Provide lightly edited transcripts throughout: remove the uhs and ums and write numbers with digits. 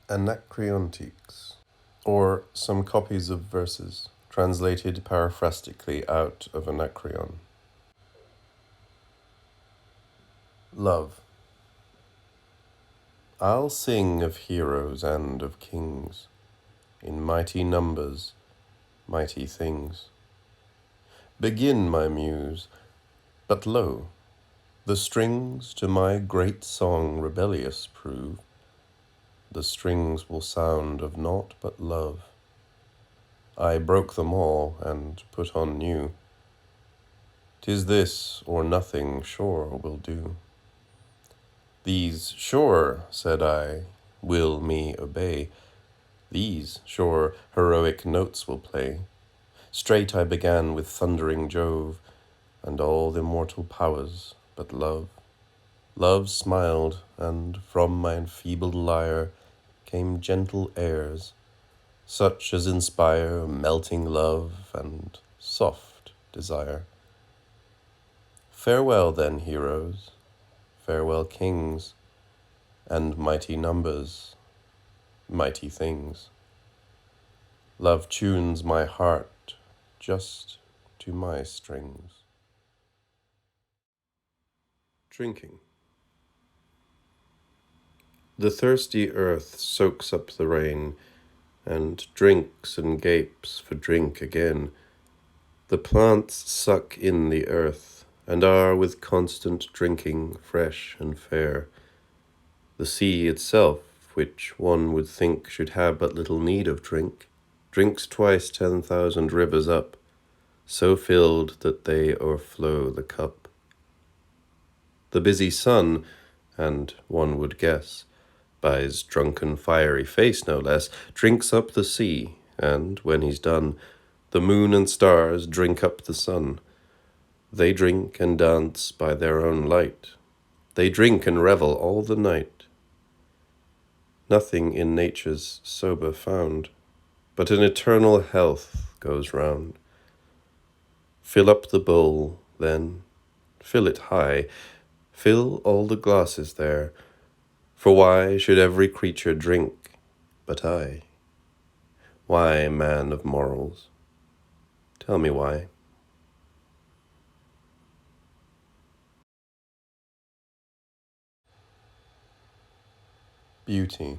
Anacreontiques, or some copies of verses, translated paraphrastically out of Anacreon. Love. I'll sing of heroes and of kings, in mighty numbers, mighty things. Begin, my muse, but lo, the strings to my great song rebellious prove. The strings will sound of naught but love. I broke them all and put on new. 'Tis this or nothing sure will do. These sure, said I, will me obey. These sure heroic notes will play. Straight I began with thundering Jove, and all the mortal powers but love. Love smiled, and from my enfeebled lyre came gentle airs, such as inspire melting love and soft desire. Farewell then, heroes, farewell kings, and mighty numbers, mighty things. Love tunes my heart just to my strings. Drinking. The thirsty earth soaks up the rain, and drinks and gapes for drink again. The plants suck in the earth, and are with constant drinking fresh and fair. The sea itself, which one would think should have but little need of drink, drinks twice 10,000 rivers up, so filled that they o'erflow the cup. The busy sun, and one would guess, by his drunken fiery face no less, drinks up the sea, and when he's done, the moon and stars drink up the sun. They drink and dance by their own light. They drink and revel all the night. Nothing in nature's sober found, but an eternal health goes round. Fill up the bowl, then, fill it high, fill all the glasses there, for why should every creature drink but I? Why, man of morals? Tell me why. Beauty.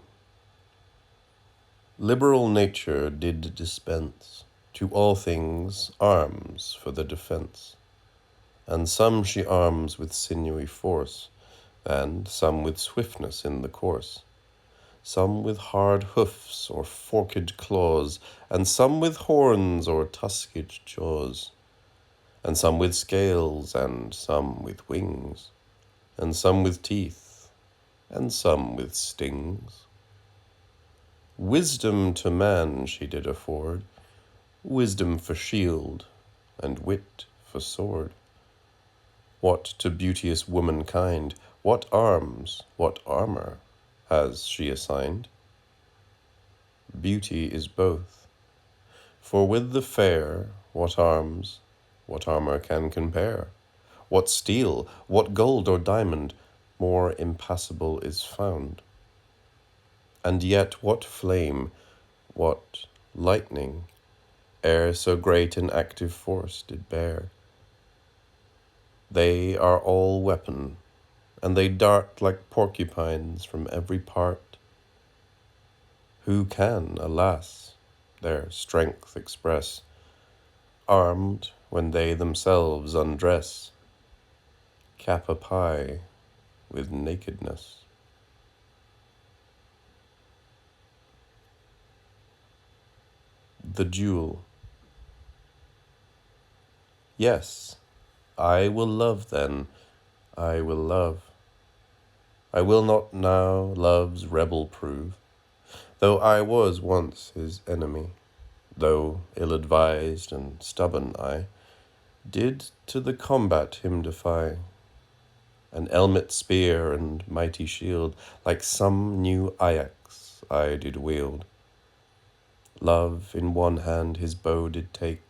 Liberal nature did dispense to all things arms for the defence, and some she arms with sinewy force, and some with swiftness in the course, some with hard hoofs or forked claws, and some with horns or tusked jaws, and some with scales, and some with wings, and some with teeth, and some with stings. Wisdom to man she did afford, wisdom for shield, and wit for sword. What to beauteous womankind, what arms, what armor has she assigned? Beauty is both, for with the fair what arms, what armor can compare? What steel, what gold or diamond more impassable is found? And yet what flame, what lightning, ere so great an active force did bear? They are all weapon, and they dart like porcupines from every part. Who can, alas, their strength express, armed when they themselves undress, cap a pie with nakedness? The jewel. Yes, I will love then, I will love. I will not now love's rebel prove, though I was once his enemy, though ill-advised and stubborn I did to the combat him defy. An helmet spear and mighty shield, like some new Ajax, I did wield. Love in one hand his bow did take,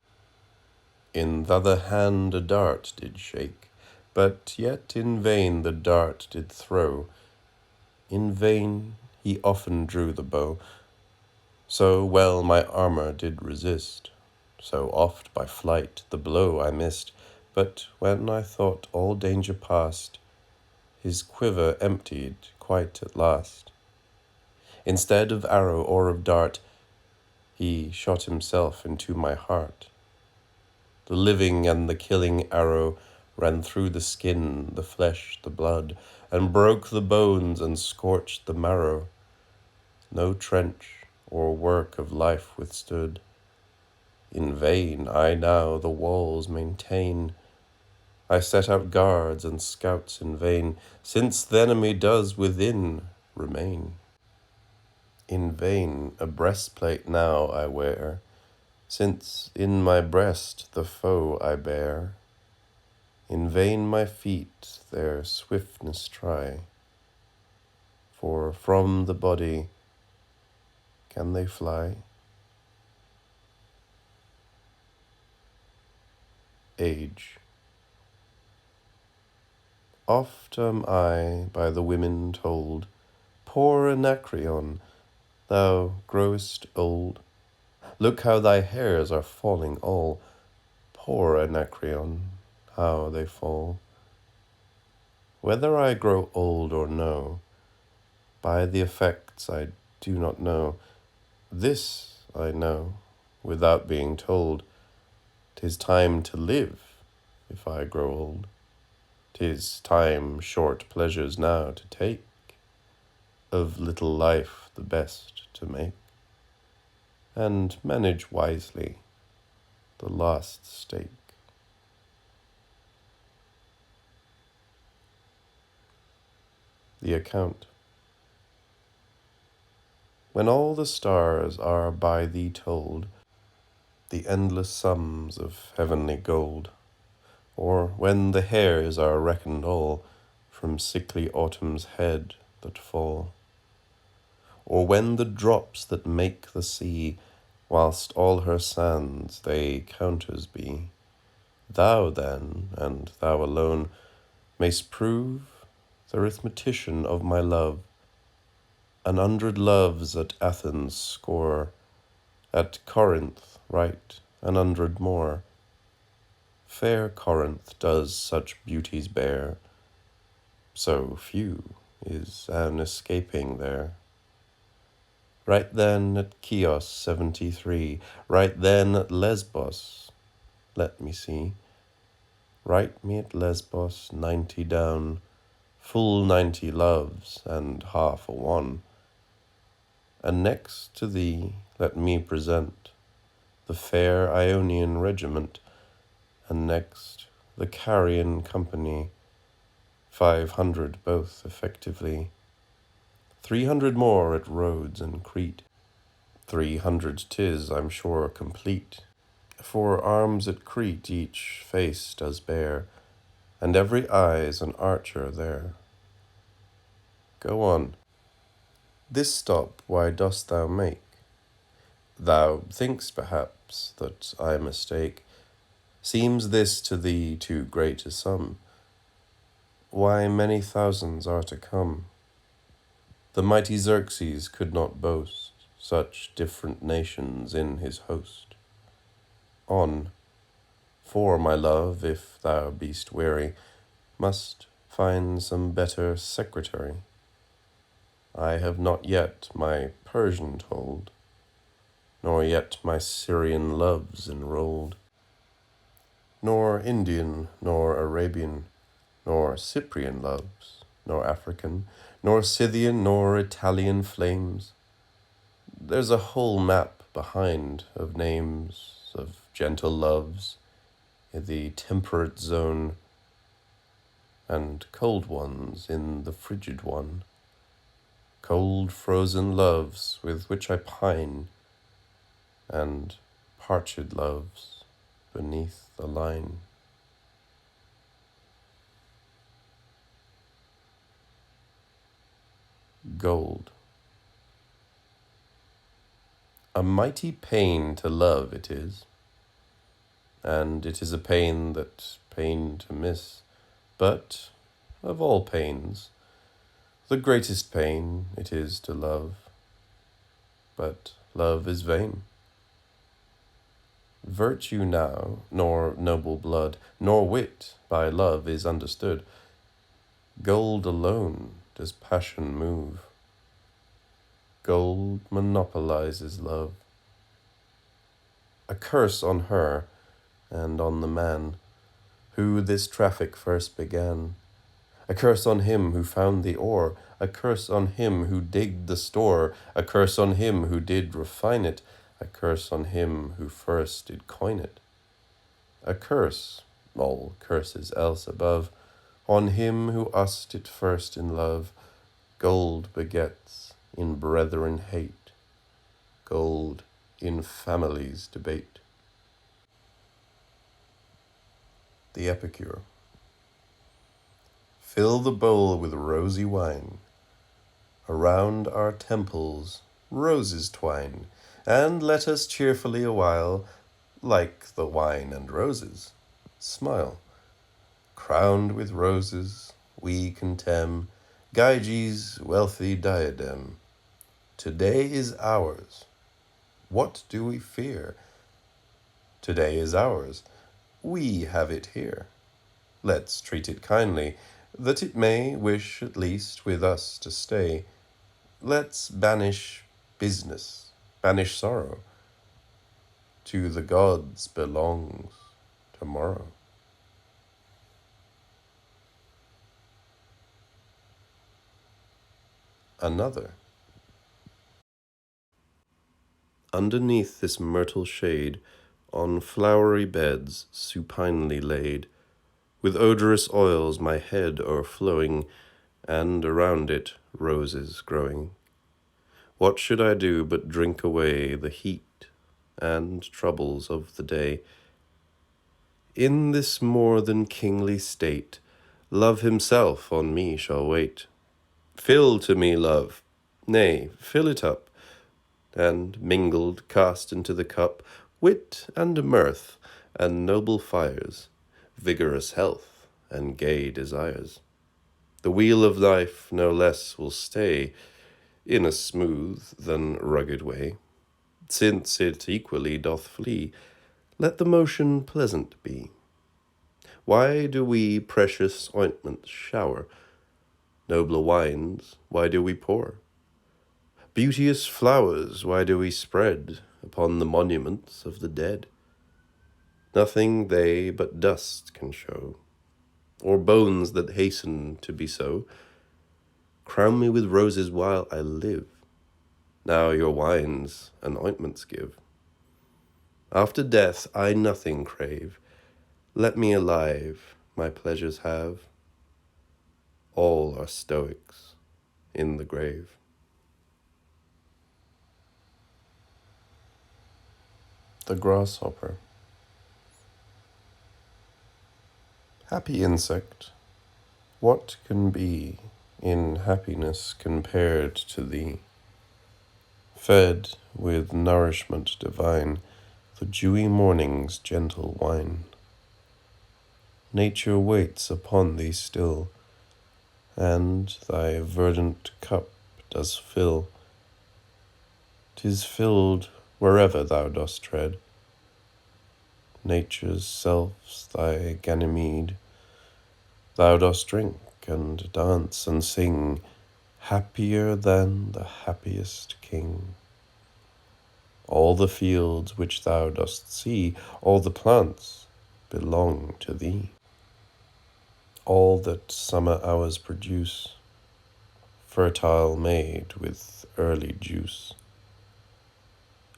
in th'other hand a dart did shake, but yet in vain the dart did throw. In vain he often drew the bow. So well my armour did resist, so oft by flight the blow I missed. But when I thought all danger past, his quiver emptied quite at last. Instead of arrow or of dart, he shot himself into my heart. The living and the killing arrow ran through the skin, the flesh, the blood, and broke the bones and scorched the marrow. No trench or work of life withstood. In vain I now the walls maintain. I set out guards and scouts in vain, since the enemy does within remain. In vain a breastplate now I wear, since in my breast the foe I bear. In vain my feet their swiftness try, for from the body can they fly? Age. Oft am I by the women told, Poor Anacreon, thou growest old. Look how thy hairs are falling all. Poor Anacreon, how they fall. Whether I grow old or no, by the effects I do not know. This I know, without being told, 'tis time to live, if I grow old. 'Tis time short pleasures now to take, of little life the best to make, and manage wisely the last stake. The account. When all the stars are by thee told, the endless sums of heavenly gold, or when the hairs are reckoned all from sickly autumn's head that fall, or when the drops that make the sea, whilst all her sands they counters be, thou then, and thou alone, mayst prove th' arithmetician of my love. 100 loves at Athens score, at Corinth write 100 more. Fair Corinth does such beauties bear, so few is an escaping there. Write then at Chios 73, write then at Lesbos, let me see. Write me at Lesbos 90 down, full 90 loves and half a one. And next to thee let me present the fair Ionian regiment, and next the Carian company, 500 both effectively, 300 more at Rhodes and Crete. 300 'tis, I'm sure, complete, for arms at Crete each face does bear, and every eye's an archer there. Go on. This stop why dost thou make? Thou think'st perhaps that I mistake. Seems this to thee too great a sum? Why, many thousands are to come. The mighty Xerxes could not boast such different nations in his host. On, for my love, if thou be'st weary, must find some better secretary. I have not yet my Persian told, nor yet my Syrian loves enrolled, nor Indian, nor Arabian, nor Cyprian loves, nor African, nor Scythian, nor Italian flames. There's a whole map behind of names of gentle loves in the temperate zone, and cold ones in the frigid one. Cold frozen loves with which I pine, and parched loves beneath the line. Gold. A mighty pain to love it is, and it is a pain that pain to miss, but of all pains, The greatest pain it is to love, but love is vain. Virtue now, nor noble blood, nor wit by love is understood. Gold alone does passion move. Gold monopolizes love. A curse on her and on the man who this traffic first began. A curse on him who found the ore, a curse on him who digged the store, a curse on him who did refine it, a curse on him who first did coin it. A curse, all curses else above, on him who used it first in love. Gold begets in brethren hate, gold in families debate. The Epicure. Fill the bowl with rosy wine, around our temples roses twine, and let us cheerfully awhile, like the wine and roses, smile. Crowned with roses, we contemn Gyges' wealthy diadem. Today is ours. What do we fear? Today is ours. We have it here. Let's treat it kindly, that it may wish at least with us to stay. Let's banish business, banish sorrow. To the gods belongs tomorrow. Another. Underneath this myrtle shade, on flowery beds supinely laid, with odorous oils my head o'erflowing, and around it roses growing. What should I do but drink away the heat and troubles of the day? In this more than kingly state, love himself on me shall wait. Fill to me, love, nay, fill it up, and mingled cast into the cup wit and mirth and noble fires, vigorous health and gay desires. The wheel of life no less will stay in a smooth than rugged way. Since it equally doth flee, let the motion pleasant be. Why do we precious ointments shower? Nobler wines, why do we pour? Beauteous flowers, why do we spread upon the monuments of the dead? Nothing they but dust can show, or bones that hasten to be so. Crown me with roses while I live, now your wines and ointments give. After death I nothing crave, let me alive my pleasures have. All are stoics in the grave. The Grasshopper. Happy insect, what can be in happiness compared to thee? Fed with nourishment divine, the dewy morning's gentle wine. Nature waits upon thee still, and thy verdant cup does fill. 'Tis filled wherever thou dost tread. Nature's self's thy Ganymede. Thou dost drink and dance and sing, happier than the happiest king. All the fields which thou dost see, all the plants belong to thee. All that summer hours produce, fertile made with early juice.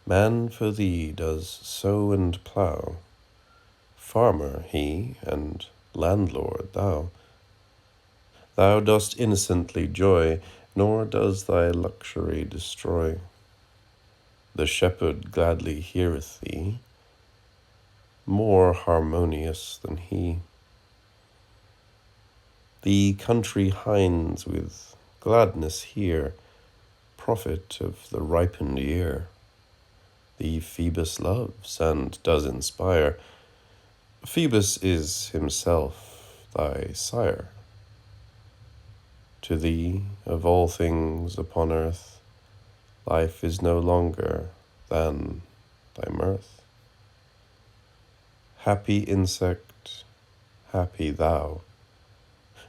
Man for thee does sow and plough, farmer he, and landlord thou. Thou dost innocently joy, nor does thy luxury destroy. The shepherd gladly heareth thee, more harmonious than he. The country hinds with gladness hear, prophet of the ripened year. The Phoebus loves and does inspire. Phoebus is himself thy sire. To thee, of all things upon earth, life is no longer than thy mirth. Happy insect, happy thou,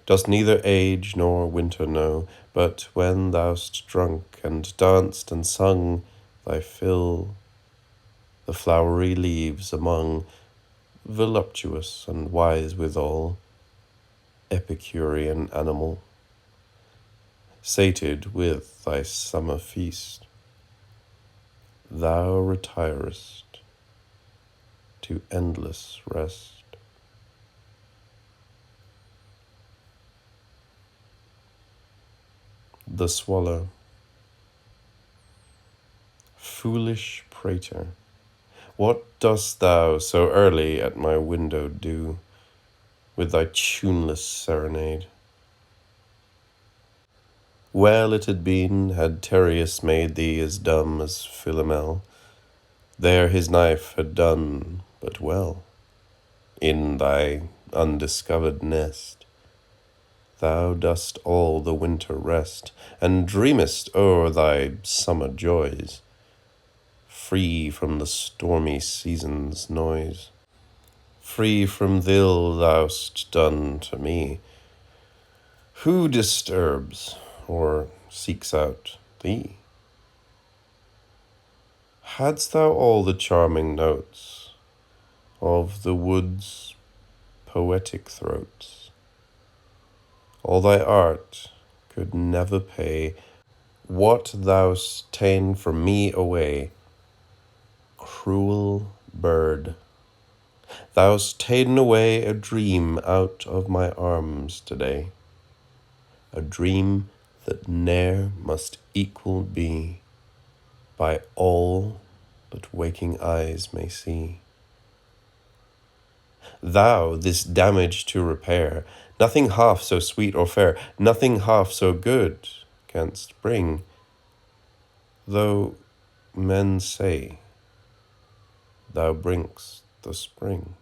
dost neither age nor winter know, but when thou'st drunk and danced and sung thy fill, the flowery leaves among, voluptuous and wise withal, Epicurean animal, sated with thy summer feast, thou retirest to endless rest. The Swallow. Foolish prater, what dost thou so early at my window do, with thy tuneless serenade? Well it had been, had Tereus made thee as dumb as Philomel, there his knife had done but well. In thy undiscovered nest thou dost all the winter rest, and dreamest o'er thy summer joys, free from the stormy season's noise. Free from th' ill thou'st done to me, who disturbs or seeks out thee? Hadst thou all the charming notes of the wood's poetic throats, all thy art could never pay what thou'st ta'en from me away. Cruel bird, thou'st ta'en away a dream out of my arms today, a dream that ne'er must equalled be by all that waking eyes may see. Thou this damage to repair, nothing half so sweet or fair, nothing half so good canst bring, though men say thou bring'st the spring.